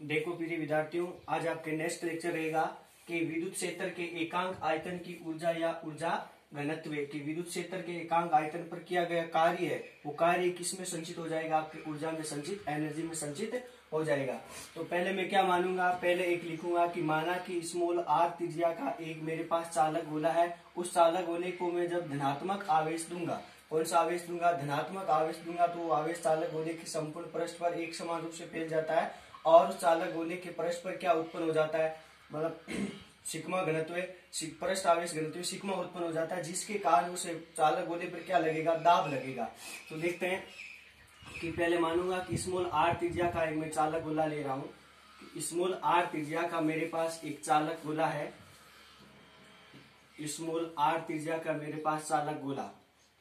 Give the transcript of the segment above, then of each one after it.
देखो प्रिय विद्यार्थियों, आज आपके नेक्स्ट लेक्चर रहेगा कि विद्युत क्षेत्र के एकांक आयतन की ऊर्जा या ऊर्जा घनत्व की विद्युत क्षेत्र के एकांक आयतन पर किया गया कार्य है वो कार्य किस में संचित हो जाएगा, आपकी ऊर्जा में संचित एनर्जी में संचित हो जाएगा। तो पहले मैं क्या मानूंगा, पहले एक लिखूंगा कि माना कि स्मॉल आर त्रिज्या का एक मेरे पास चालक गोला है। उस चालक गोले को मैं जब धनात्मक आवेश दूंगा, कौन सा आवेश दूंगा, धनात्मक आवेश दूंगा, तो वो आवेश चालक गोले के संपूर्ण पृष्ठ पर एक समान रूप से फैल जाता है और उस चालक गोले के पृष्ठ पर क्या उत्पन्न हो जाता है, मतलब सिग्मा घनत्व, पृष्ठ आवेश घनत्व सिग्मा उत्पन्न हो जाता है, जिसके कारण उसे चालक गोले पर क्या लगेगा, दाब लगेगा। तो देखते हैं कि पहले मानूंगा कि स्मॉल आर त्रिज्या का एक मैं चालक गोला ले रहा हूं। स्मॉल आर त्रिज्या का मेरे पास एक चालक गोला है। स्मॉल आर त्रिज्या का मेरे पास चालक गोला,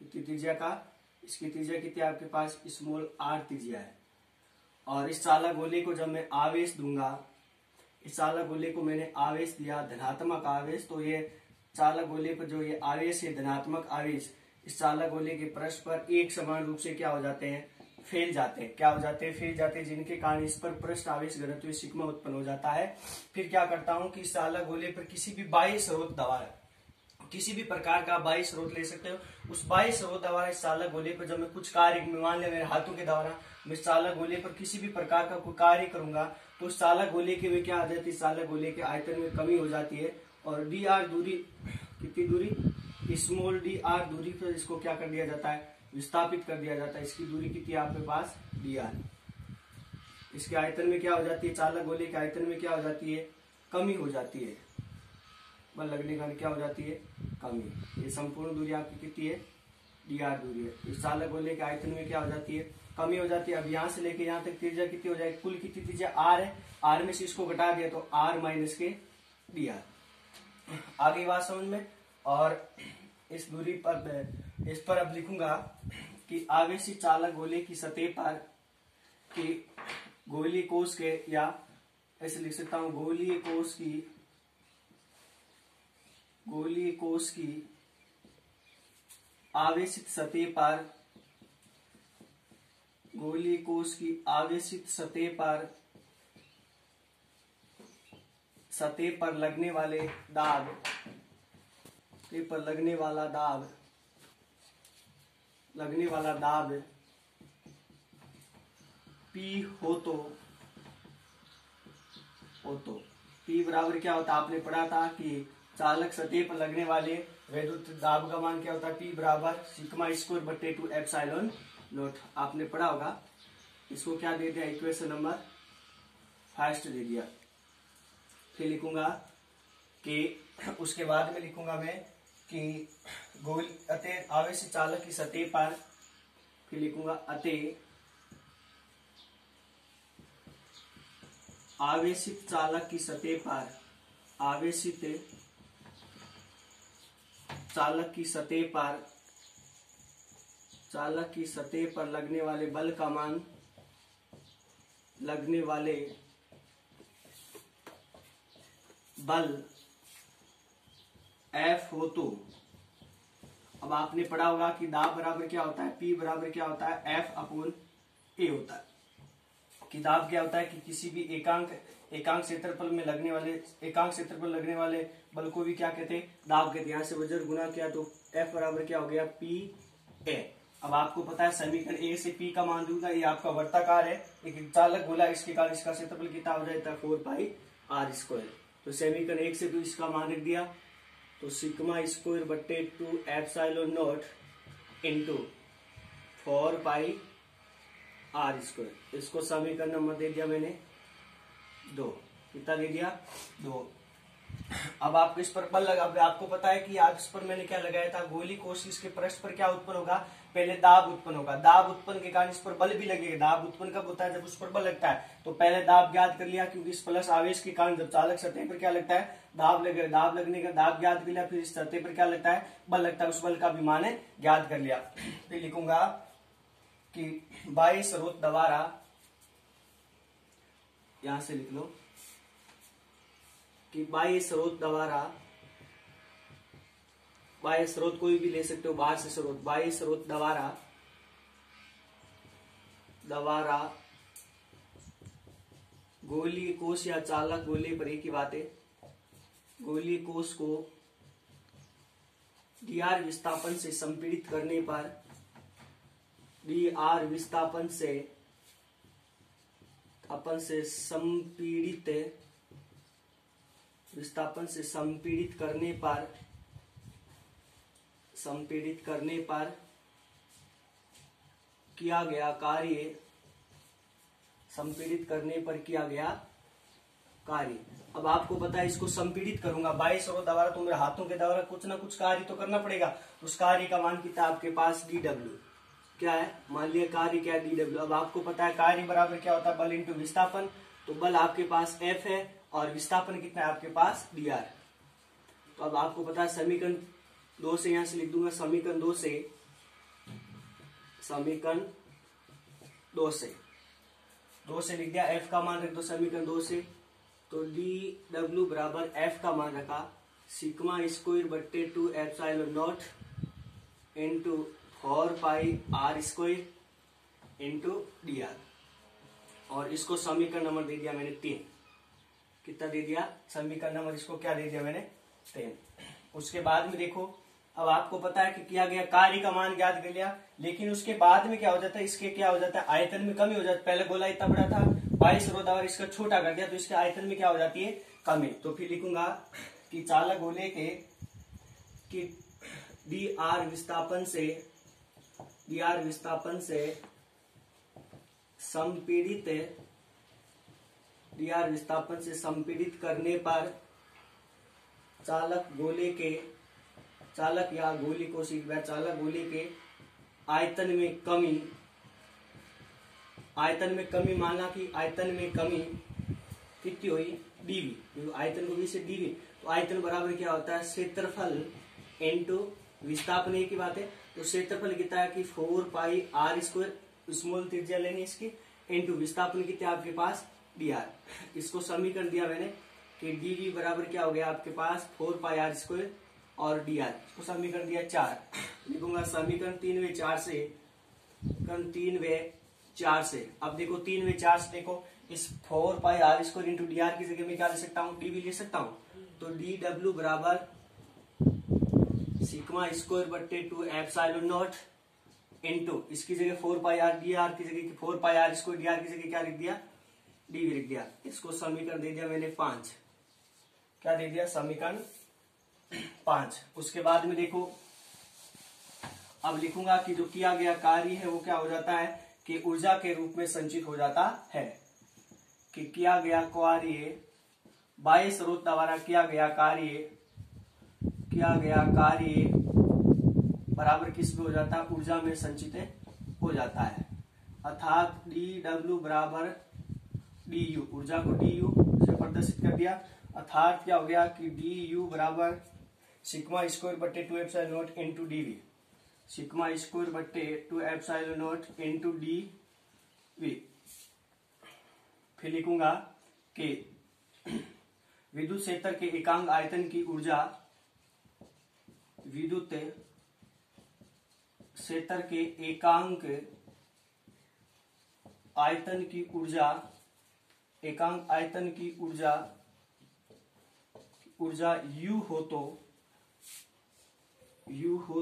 कितनी त्रिज्या का, इसकी त्रिज्या कितनी आपके पास, स्मॉल आर त्रिज्या है। और इस चालक गोले को जब मैं आवेश दूंगा, इस चालक गोले को मैंने आवेश दिया धनात्मक आवेश, तो ये चालक गोले पर जो ये आवेश है धनात्मक आवेश इस चालक गोले के पृष्ठ पर एक समान रूप से क्या हो जाते हैं, फैल जाते हैं। क्या हो जाते हैं, फैल जाते हैं, जिनके कारण इस पर पृष्ठ आवेश घनत्व सिग्मा उत्पन्न हो जाता है। फिर क्या करता हूं कि इस चालक गोले पर किसी भी बाह्य स्रोत द्वारा, किसी भी प्रकार का बाह्य स्रोत ले सकते हो, उस बाह्य स्रोत द्वारा इस चालक गोले पर जब मैं कुछ कार्य, मान लिया मेरे हाथों के द्वारा मैं इस चालक गोले पर किसी भी प्रकार का कोई कार्य करूंगा, तो उस चालक गोले के में क्या आ जाती है, चालक गोले के आयतन में कमी हो जाती है। और डी आर दूरी, कितनी दूरी, स्मॉल डी आर दूरी पर इसको क्या कर दिया जाता है, विस्थापित कर दिया जाता है। इसकी दूरी कितनी है आपके पास, डी आर। इसके आयतन में क्या हो जाती है, चालक गोले के आयतन में क्या हो जाती है, कमी हो जाती है, बल लगने का क्या हो जाती है, कमी। ये संपूर्ण दूरी आपकी कितनी है, डी आर दूरी है। इस चालक गोले के आयतन में क्या हो जाती है, कमी हो जाती है। अब यहाँ से लेके यहाँ तक त्रिज्या कितनी हो जाएगी, कुल कितनी त्रिज्या आर है, आर में से इसको घटा दिया तो आर माइनस के डी आर। आगे बात समझ में। और इस दूरी पर, इस पर अब लिखूंगा कि आवेशित चालक गोले की सतह पर कि गोलीय कोश के, या ऐसे लिख सकता हूं, गोलीय कोश की आवेशित सतह पर, गोलीय कोश की आवेशित सतह पर लगने वाले दाब, पर लगने वाला दाब P हो तो P बराबर क्या होता है, आपने पढ़ा था कि चालक सतह पर लगने वाले वैद्युत दाब का मान क्या होता है, P बराबर सिग्मा स्क्वायर बटे 2 एप्सिलॉन नॉट। आपने पढ़ा होगा। इसको क्या दे दिया, इक्वेशन नंबर फर्स्ट दे दिया। फिर लिखूंगा कि उसके बाद में लिखूंगा मैं कि गोल अतः आवेशित चालक की सतह पर, फिर लिखूंगा अतः आवेशित चालक की सतह पर, आवेशित चालक की सतह पर लगने वाले बल का मान, लगने वाले बल F हो तो, अब आपने पढ़ा होगा कि दाब बराबर क्या होता है, P बराबर क्या होता है, F अपॉन A होता है। कि दाब क्या होता है कि किसी भी एकांक क्षेत्रफल में लगने वाले, एकांक क्षेत्रफल लगने वाले बल को भी क्या कहते हैं, दाब कहते हैं। यहाँ से वज्र गुना किया तो F बराबर क्या हो गया, P A। अब आपको पता है समीकरण A से P का मान दूंगा, ये आपका वर्ताकार है, एक चालक गोला, इसके कारण इसका क्षेत्रफल कितना हो जाता है, 4 पाई आर स्क्वायर। तो समीकरण 1 से 2 इसका मान रख दिया, तो सिग्मा स्क्वायर बटे 2 epsilon naught into 4 pi r square. इसको समीकरण नंबर दे दिया मैंने 2। कितना दे दिया, 2। अब आपको इस पर बल लगा, आपको पता है कि आज इस पर मैंने क्या लगाया था, गोली कोशिश के पृष्ठ पर क्या उत्पन्न होगा, पहले दाब उत्पन्न होगा, दाब उत्पन्न के कारण इस पर बल भी लगेगा। दाब उत्पन्न कब होता है, जब उस पर बल लगता है। तो पहले दाब ज्ञात कर लिया, क्योंकि इस प्लस आवेश के कारण जब चालक सतह पर क्या लगता है, दाब लगेगा, दाब लगने का दाब ज्ञात कर लिया, फिर इस सतह पर क्या लगता है, बल लगता है, उस बल का भी मान ज्ञात कर लिया। फिर लिखूंगा कि बाह्य स्रोत द्वारा, यहां से लिख लो कि बाह्य स्रोत द्वारा, बाह्य स्रोत कोई भी ले सकते हो, बाहर से स्रोत, बाह्य स्रोत द्वारा गोलीय कोष या चालक गोले पर एक ही बात है। गोलीय कोष को dr विस्थापन से संपीड़ित करने पर dr विस्थापन से संपीड़ित करने पर किया गया कार्य। अब आपको पता है इसको संपीड़ित करूंगा 22 और द्वारा, तो मेरे हाथों के द्वारा कुछ ना कुछ कार्य तो करना पड़ेगा। उस कार्य का मान कितना आपके पास dw क्या है, मान लिया कार्य क्या है dw। अब आपको पता है कार्य बराबर क्या होता है, बल इंटू विस्थापन। तो बल आपके पास F है और विस्थापन कितना है आपके पास dr। तो अब आपको पता है समीकरण 2 से यहां से लिख दूंगा, समीकरण 2 से लिख दिया, F का मान रख दो समीकरण 2 से। तो dw बराबर F का मान रखा सिग्मा स्क्वायर बट्टे 2 एप्सिलॉन नॉट इंटू 4 पाई r स्क्वायर इंटू dr। और इसको समीकरण नंबर दे दिया मैंने 3। कितना दे दिया समीकरण नंबर, इसको क्या दे दिया मैंने 3। उसके बाद में देखो, अब आपको पता है कि किया गया कार्य का मान ज्ञात कर लिया, लेकिन उसके बाद में क्या हो जाता है, इसके क्या हो जाता है आयतन में कमी हो जाती है। पहले गोला इतना बड़ा था 22 और इसका छोटा कर दिया, तो इसके आयतन में क्या हो जाती है कमी। तो फिर लिखूंगा कि चालक गोले के कि dr विस्थापन से संपीड़ित करने पर चालक गोले के आयतन में कमी माना कि आयतन में कमी कितनी हुई dv, आयतन को v से dv। तो आयतन बराबर क्या होता है क्षेत्रफल इंटू विस्थापन, एक ही बात है। तो क्षेत्रफल कितना है कि 4 पाई r स्क्वायर, स्मॉल त्रिज्या लेनी इसकी, इंटू विस्थापन कितना आपके पास dr। इसको समीकरण दिया मैंने कि dv बराबर क्या हो गया आपके पास 4 पाई r स्क्वायर और dr। इसको समीकरण दिया 4। लिखूंगा समीकरण 3 व 4 से। अब देखो 3 व 4 से देखो, इस 4 पाई r स्क्वायर इंटू dr की जगह में क्या ले सकता हूँ, dv ले सकता हूँ। तो dw बराबर सिग्मा स्क्वायर बट्टे 2 एप्सिलॉन नॉट इंटू इसकी जगह 4 पाई r dr की जगह 4 पाई r स्क्वायर dr की जगह क्या लिख दिया dv लिख दिया। इसको समीकरण दे दिया मैंने 5। क्या दे दिया समीकरण 5। उसके बाद में देखो, अब लिखूंगा कि जो किया गया कार्य है वो क्या हो जाता है कि ऊर्जा के रूप में संचित हो जाता है। कि किया गया कार्य 22 स्रोत द्वारा किया गया कार्य बराबर किस में हो जाता है, ऊर्जा में संचित हो जाता है। अर्थात dw बराबर du, ऊर्जा को du से प्रदर्शित कर दिया। अर्थात क्या हो गया कि du बराबर सिग्मा स्क्वायर बट्टे 2 epsilon naught into dv, sigma square बट्टे 2 एप्सिलॉन नॉट इंटू dv। फिर लिखूंगा कि विद्युत क्षेत्र के एकांक आयतन की ऊर्जा, विद्युत क्षेत्र के एकांक आयतन की ऊर्जा U हो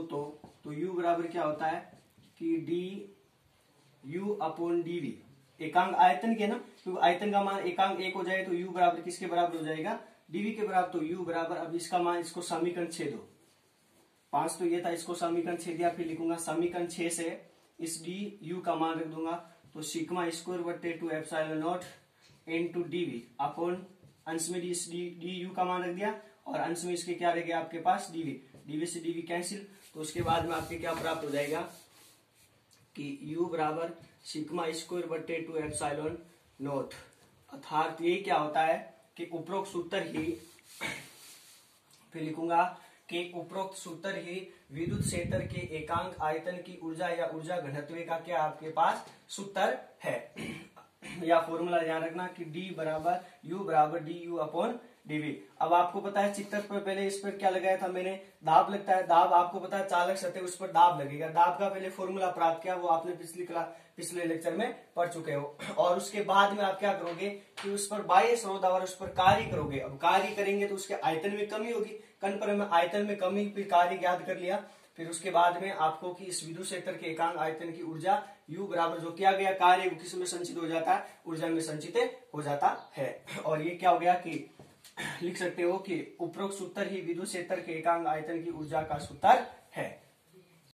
तो U बराबर क्या होता है कि du अपॉन dv। एकांक आयतन के ना, क्योंकि आयतन का मान एकांक 1 हो जाए तो U बराबर किसके बराबर हो जाएगा, dv के बराबर। तो U बराबर, अब इसका मान, इसको समीकरण 6 दो, 5 तो ये था, इसको समीकरण 6 दिया। फिर लिखूंगा समीकरण 6 से इस du का मान रख दूंगा, तो सिग्मा स्क्वायर बट्टे 2 epsilon naught into dv upon अंश में इस du का मान रख दिया और अंश में इसके क्या रह गया आपके पास dv से dv कैंसिल। तो उसके बाद में आपके क्या प्राप्त हो जाएगा कि u बराबर सिग्मा स्क्वायर बट्टे 2 एप्सिलॉन नॉट। अर्थात ये क्या होता है कि उपरोक्त सूत्र ही, फिर लिखूंगा कि उपरोक्त सूत्र ही विद्युत क्षेत्र के एकांक आयतन की ऊर्जा या ऊर्जा घनत्व का क्या आपके पास सूत्र है या फॉर्मूला ध्यान रखना कि u बराबर du अपॉन डीवी। अब आपको पता है चित्र पर पहले इस पर क्या लगाया था मैंने, दाब लगता है। दाब आपको पता है चालक सतह उस पर दाब लगेगा। दाब का पहले फॉर्मूला प्राप्त किया, वो आपने पिछले लेक्चर में पढ़ चुके हो। और उसके बाद में आप क्या करोगे कि उस पर बाह्य स्रोतावर उस पर कार्य करोगे। अब कार्य करेंगे तो उसके आयतन में कमी होगी। कण पर में आयतन में कमी, फिर कार्य ज्ञात कर लिया। फिर उसके बाद में आपको कि इस विद्युत क्षेत्र के एकांक आयतन की ऊर्जा U बराबर जो किया गया कार्य वो किस में संचित हो जाता है, ऊर्जा में संचित हो जाता है। और ये क्या हो गया कि लिख सकते हो कि उपरोक्त सूत्र ही विद्युत क्षेत्र के एकांक आयतन की ऊर्जा का सूत्र है।